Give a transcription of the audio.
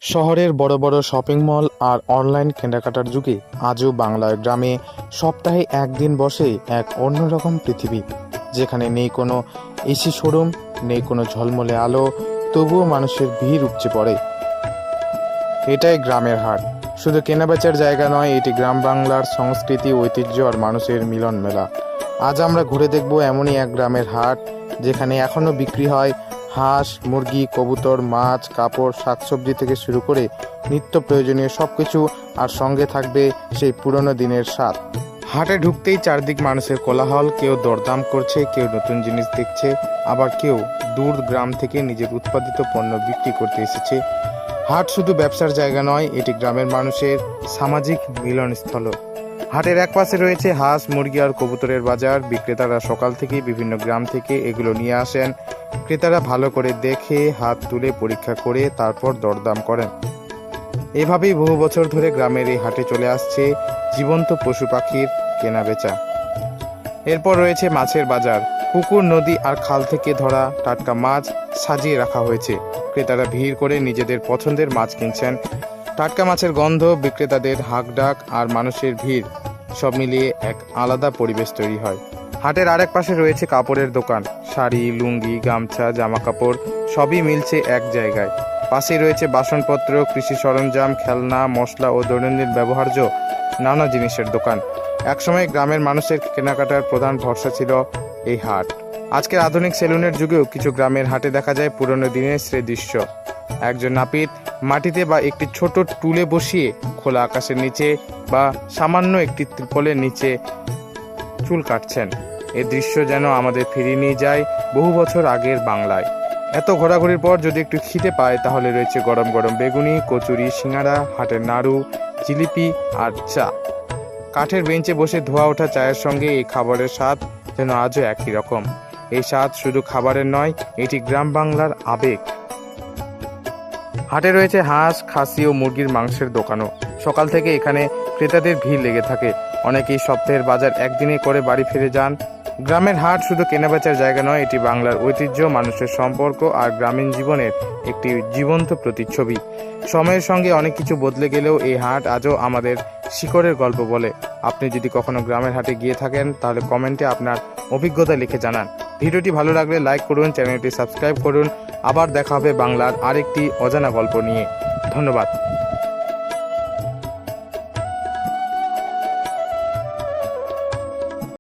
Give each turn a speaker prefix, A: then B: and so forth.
A: শহরের বড় বড় শপিং মল আর অনলাইন কেনাকাটার যুগে আজও বাংলার গ্রামে সপ্তাহে একদিন বসে এক অন্যরকম পৃথিবী, যেখানে নেই কোনো এসি শোরুম, নেই কোনো ঝলমলে আলো, তবুও মানুষের ভিড় উপচে পড়ে। এটাই গ্রামের হাট। শুধু কেনাবেচার জায়গা নয়, এটি গ্রাম বাংলার সংস্কৃতি, ঐতিহ্য আর মানুষের মিলন মেলা। আজ আমরা ঘুরে দেখব এমনই এক গ্রামের হাট, যেখানে এখনও বিক্রি হয় হাঁস, মুরগি, কবুতর, মাছ, কাপড়, শাকসবজি থেকে শুরু করে নিত্য প্রয়োজনীয় সব কিছু, আর সঙ্গে থাকবে সেই পুরনো দিনের স্বাদ। হাটে ঢুকতেই চারদিক মানুষের কোলাহল, কেউ দরদাম করছে, কেউ নতুন জিনিস দেখছে, আবার কেউ দূর গ্রাম থেকে নিজের উৎপাদিত পণ্য বিক্রি করতে এসেছে। হাট শুধু ব্যবসার জায়গা নয়, এটি গ্রামের মানুষের সামাজিক মিলনস্থল। হাটের এক পাশে রয়েছে হাঁস, মুরগি আর কবুতরের বাজার। বিক্রেতারা সকাল থেকেই বিভিন্ন গ্রাম থেকে এগুলো নিয়ে আসেন। ক্রেতারা ভালো করে দেখে, হাত তুলে পরীক্ষা করে তারপর দরদাম করেন। এভাবেই বহু বছর ধরে গ্রামের এই হাটে চলে আসছে জীবন্ত পশু পাখির কেনাবেচা। এরপর রয়েছে মাছের বাজার। পুকুর, নদী আর খাল থেকে ধরা টাটকা মাছ সাজিয়ে রাখা হয়েছে। ক্রেতারা ভিড় করে নিজেদের পছন্দের মাছ কিনছেন। টাটকা মাছের গন্ধ, বিক্রেতাদের হাঁকডাক আর মানুষের ভিড়, সব মিলিয়ে এক আলাদা পরিবেশ তৈরি হয়। হাটের আরেক পাশে রয়েছে কাপড়ের দোকান। শাড়ি, লুঙ্গি, গামছা, জামা কাপড় সবই মিলছে এক জায়গায়। পাশে রয়েছে বাসনপত্র, কৃষি সরঞ্জাম, খেলনা, মশলা ও দৈনন্দিন ব্যবহার্য নানা জিনিসের দোকান। একসময় গ্রামের মানুষের কেনাকাটার প্রধান ভরসা ছিল এই হাট। আজকের আধুনিক সেলুনের যুগেও কিছু গ্রামের হাটে দেখা যায় পুরনো দিনের সেই দৃশ্য। একজন নাপিত মাটিতে বা একটি ছোট টুলে বসিয়ে খোলা আকাশের নিচে বা সামান্য একটি ত্রিপলের নিচে চুল কাটছেন। এই দৃশ্য যেন আমাদের ফিরিয়ে নিয়ে যায় বহু বছর আগের বাংলায়। এত ঘোরাঘুরির পর যদি একটু খিদে পায়, তাহলে রয়েছে গরম গরম বেগুনি, কচুরি, সিঙ্গাড়া, হাটের নাড়ু, জিলিপি আর চা। কাঠের বেঞ্চে বসে ধোয়া ওঠা চায়ের সঙ্গে এই খাবারের স্বাদ যেন আজও একই রকম। এই স্বাদ শুধু খাবারের নয়, এটি গ্রাম বাংলার আবেগ। হাটে রয়েছে হাঁস, খাসি ও মুরগির মাংসের দোকানও। সকাল থেকে এখানে ক্রেতাদের ভিড় লেগে থাকে। অনেকেই সপ্তাহের বাজার একদিনে করে বাড়ি ফিরে যান। গ্রামের হাট শুধু কেনাবেচার জায়গা নয়, এটি বাংলার ঐতিহ্য, মানুষের সম্পর্ক আর গ্রামীণ জীবনের একটি জীবন্ত প্রতিচ্ছবি। সময়ের সঙ্গে অনেক কিছু বদলে গেলেও এই হাট আজও আমাদের শিকড়ের গল্প বলে। আপনি যদি কখনো গ্রামের হাটে গিয়ে থাকেন, তাহলে কমেন্টে আপনার অভিজ্ঞতা লিখে জানান। ভিডিওটি ভালো লাগলে লাইক করুন, চ্যানেলটি সাবস্ক্রাইব করুন। আবার দেখা হবে বাংলার আরেকটি অজানা গল্প নিয়ে। ধন্যবাদ।